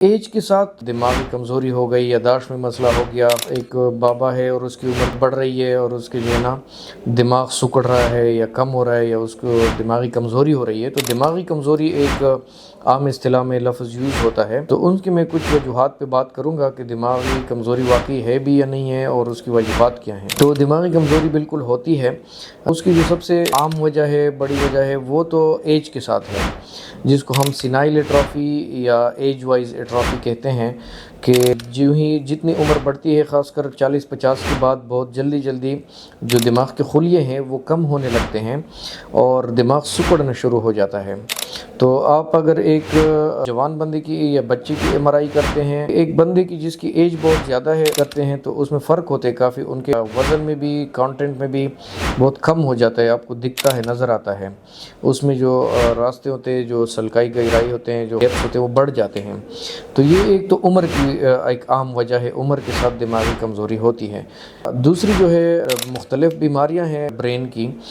Age کے ساتھ دماغی کمزوری ہو گئی، یادداشت میں مسئلہ ہو گیا، ایک بابا ہے اور اس کی عمر بڑھ رہی ہے اور اس کے جو ہے نا دماغ سکڑ رہا ہے یا کم ہو رہا ہے یا اس کو دماغی کمزوری ہو رہی ہے، تو دماغی کمزوری ایک عام اصطلاح میں لفظ یوز ہوتا ہے، تو ان کی میں کچھ وجوہات پہ بات کروں گا کہ دماغی کمزوری واقعی ہے بھی یا نہیں ہے اور اس کی وجوہات کیا ہیں۔ تو دماغی کمزوری بالکل ہوتی ہے، اس کی جو سب سے عام وجہ ہے، بڑی وجہ ہے، وہ تو ایج کے ساتھ ہے، جس کو ہم سینائل ایٹروفی یا ایج وائز ایٹروفی کہتے ہیں، کہ جو ہی جتنی عمر بڑھتی ہے، خاص کر 40-50 کے بعد بہت جلدی جو دماغ کے خلیے ہیں وہ کم ہونے لگتے ہیں اور دماغ سکڑنا شروع ہو جاتا ہے۔ تو آپ اگر ایک جوان بندے کی یا بچے کی ایم آر آئی کرتے ہیں، ایک بندے کی جس کی ایج بہت زیادہ ہے کرتے ہیں، تو اس میں فرق ہوتے ہیں کافی، ان کے وزن میں بھی، کانٹینٹ میں بھی بہت کم ہو جاتا ہے، آپ کو دکھتا ہے، نظر آتا ہے، اس میں جو راستے ہوتے ہیں، جو سلکائی گہرائی ہوتے ہیں، جو ڈیپتھ ہوتے ہیں، وہ بڑھ جاتے ہیں۔ تو یہ ایک تو عمر کی ایک عام وجہ ہے، عمر کے ساتھ دماغی کمزوری ہوتی ہے۔ دوسری جو ہے مختلف بیماریاں ہیں برین کی،